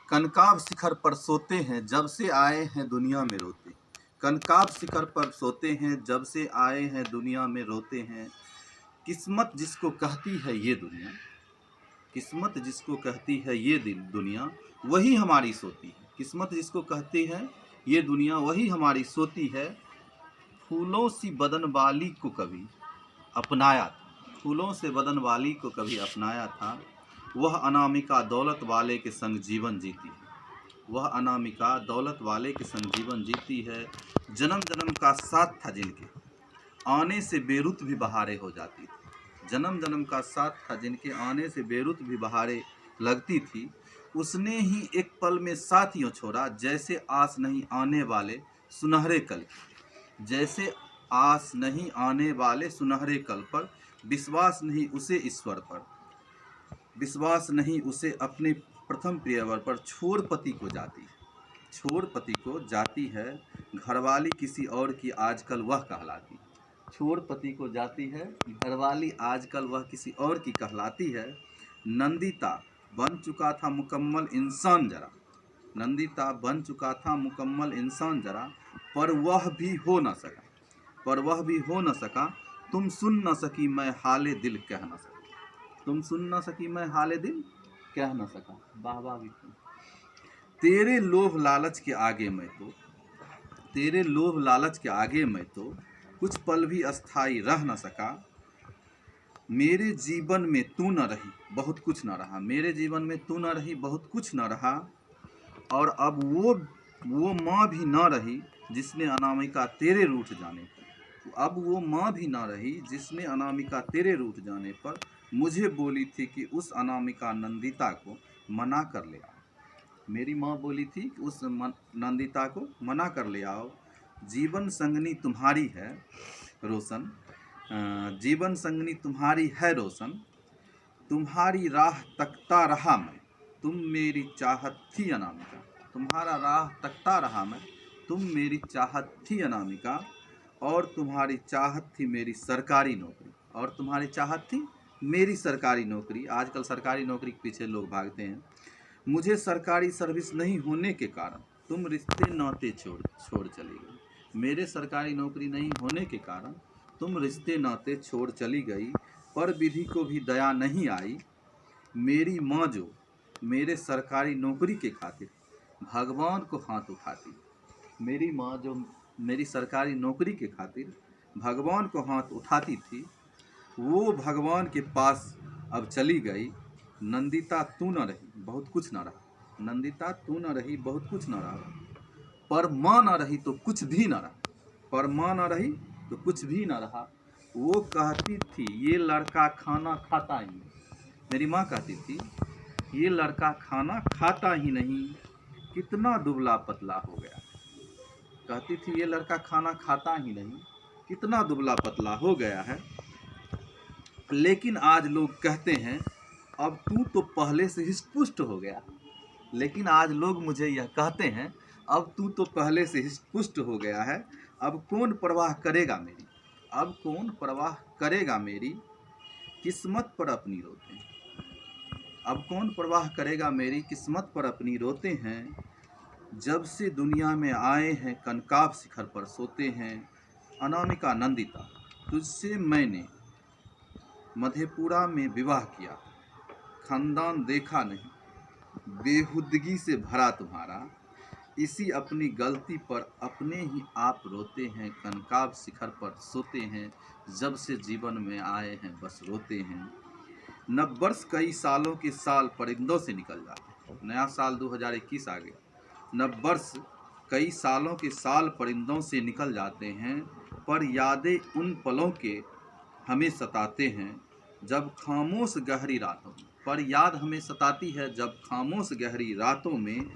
कनकाब शिखर पर सोते हैं जब से आए हैं दुनिया में रोते। कनकाब शिखर पर सोते हैं जब से आए हैं दुनिया में रोते हैं। किस्मत जिसको कहती है ये दुनिया, किस्मत जिसको कहती है ये दुनिया वही हमारी सोती है। किस्मत जिसको कहती है ये दुनिया वही हमारी सोती है। फूलों सी बदन वाली को कभी अपनाया था, फूलों से बदन वाली को कभी अपनाया था। वह अनामिका दौलत वाले के संग जीवन जीती है, वह अनामिका दौलत वाले के संग जीवन जीती है। जन्म जन्म का साथ था जिनके, आने से बेरुत भी बहारें हो जाती थी। जन्म जन्म का साथ था जिनके, आने से बेरुत भी बहारें लगती थी। उसने ही एक पल में साथ यूँ छोड़ा, जैसे आस नहीं आने वाले सुनहरे कल की। जैसे आस नहीं आने वाले सुनहरे कल पर, विश्वास नहीं उसे ईश्वर पर, विश्वास नहीं उसे अपने प्रथम प्रियवर पर। छोड़ पति को जाती है, छोड़ पति को जाती है। घरवाली किसी और की आजकल वह कहलाती। छोड़ पति को जाती है, घरवाली आजकल वह किसी और की कहलाती है। नंदिता बन चुका था मुकम्मल इंसान जरा, नंदिता बन चुका था मुकम्मल इंसान जरा, पर वह भी हो न सका, पर वह भी हो न सका। तुम सुन न सकी मैं हाले दिल कह न सका, तुम सुन न सकी मैं हाले दिल कह न सका। वाह वाह विक्रम। तेरे लोभ लालच के आगे मैं तो, तेरे लोभ लालच के आगे मैं तो कुछ पल भी अस्थाई रह न सका। मेरे जीवन में तू न रही बहुत कुछ न रहा, मेरे जीवन में तू न रही बहुत कुछ न रहा। और अब वो माँ भी न रही जिसने अनामिका तेरे रूठ जाने पर, अब वो माँ भी न रही जिसने अनामिका तेरे रूठ जाने पर मुझे बोली थी कि उस अनामिका नंदिता को मना कर ले आओ। मेरी माँ बोली थी कि उस नंदिता को मना कर ले आओ। जीवन संगनी तुम्हारी है रोशन, जीवन संगनी तुम्हारी है रोशन। तुम्हारी राह तकता रहा मैं, तुम मेरी चाहत थी अनामिका। तुम्हारा राह तकता रहा मैं, तुम मेरी चाहत थी अनामिका। और तुम्हारी चाहत थी मेरी सरकारी नौकरी, और तुम्हारी चाहत थी मेरी सरकारी नौकरी। आजकल सरकारी नौकरी के पीछे लोग भागते हैं। मुझे सरकारी सर्विस नहीं होने के कारण तुम रिश्ते नाते छोड़ चली गई। मेरे सरकारी नौकरी नहीं होने के कारण तुम रिश्ते नाते छोड़ चली गई। पर विधि को भी दया नहीं आई, मेरी माँ जो मेरे सरकारी नौकरी के खातिर भगवान को हाथ उठाती। मेरी माँ जो मेरी सरकारी नौकरी के खातिर भगवान को हाथ उठाती थी, वो भगवान के पास अब चली गई। नंदिता तू न रही बहुत कुछ न रहा, नंदिता तू न रही बहुत कुछ न रहा। पर माँ न रही तो कुछ भी न रहा, पर माँ न रही तो कुछ भी न रहा। वो कहती थी ये लड़का खाना खाता ही नहीं, मेरी माँ कहती थी ये लड़का खाना खाता ही नहीं, कितना दुबला पतला हो गया। कहती थी ये लड़का खाना खाता ही नहीं, कितना दुबला पतला हो गया है। लेकिन आज लोग कहते हैं अब तू तो पहले से हिष्ट-पुष्ट हो गया। लेकिन आज लोग मुझे यह कहते हैं अब तू तो पहले से हिष्ट-पुष्ट हो गया है। अब कौन परवाह करेगा मेरी, अब कौन परवाह करेगा मेरी, किस्मत पर अपनी रोते हैं। अब कौन परवाह करेगा मेरी, किस्मत पर अपनी रोते हैं। जब से दुनिया में आए हैं कनकाब शिखर पर सोते हैं। अनामिका नंदिता तुझसे मैंने मधेपुरा में विवाह किया, खानदान देखा नहीं, बेहुदगी से भरा तुम्हारा। इसी अपनी गलती पर अपने ही आप रोते हैं। कनकाब शिखर पर सोते हैं, जब से जीवन में आए हैं बस रोते हैं। नववर्ष कई सालों के साल परिंदों से निकल जाते हैं। नया साल 2021 आ गया। नववर्ष कई सालों के साल परिंदों से निकल जाते हैं, पर यादें उन पलों के हमें सताते हैं जब खामोश गहरी रातों में। पर याद हमें सताती है जब खामोश गहरी रातों में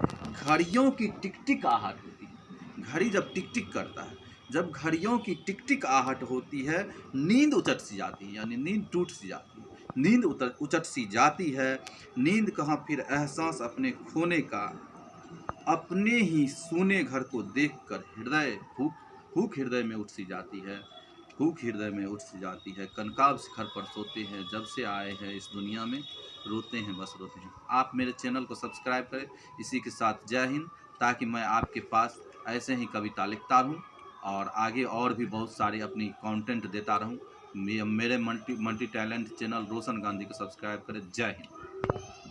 घड़ियों की टिक टिक आहट होती है। घड़ी जब टिक टिक करता है, जब घड़ियों की टिक टिक आहट होती है, नींद उचट सी जाती है, यानी नींद टूट सी जाती है, नींद उचट सी जाती है। नींद कहाँ फिर एहसास अपने खोने का, अपने ही सूने घर को देखकर हृदय हुक हुक हृदय में उठ सी जाती है। भूख हृदय में उठ जाती है, कनकाब शिखर पर सोते हैं, जब से आए हैं इस दुनिया में रोते हैं बस रोते हैं। आप मेरे चैनल को सब्सक्राइब करें। इसी के साथ जय हिंद, ताकि मैं आपके पास ऐसे ही कविता लिखता रहूँ और आगे और भी बहुत सारे अपनी कंटेंट देता रहूँ। मेरे मल्टी टैलेंट चैनल रोशन गांधी को सब्सक्राइब करें। जय हिंद।